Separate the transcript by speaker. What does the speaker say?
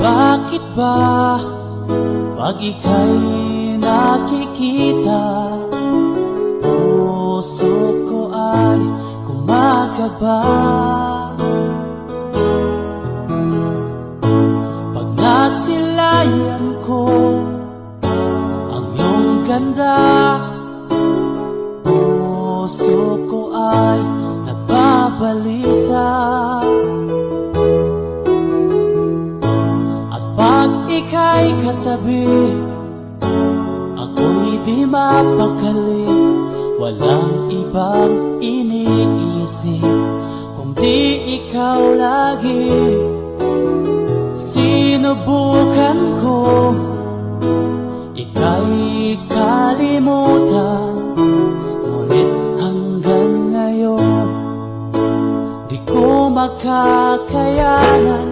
Speaker 1: Bakit ba pag ika'y nakikita, puso ko ay kumakaba? Pag nasilayan ko ang iyong ganda, puso ko ay nagbabalisa. Pag ika'y katabi, ako'y di mapakali. Walang ibang iniisip kundi ikaw lagi. Sinubukan ko ika'y kalimutan, ngunit hanggang ngayon di ko makakayanan.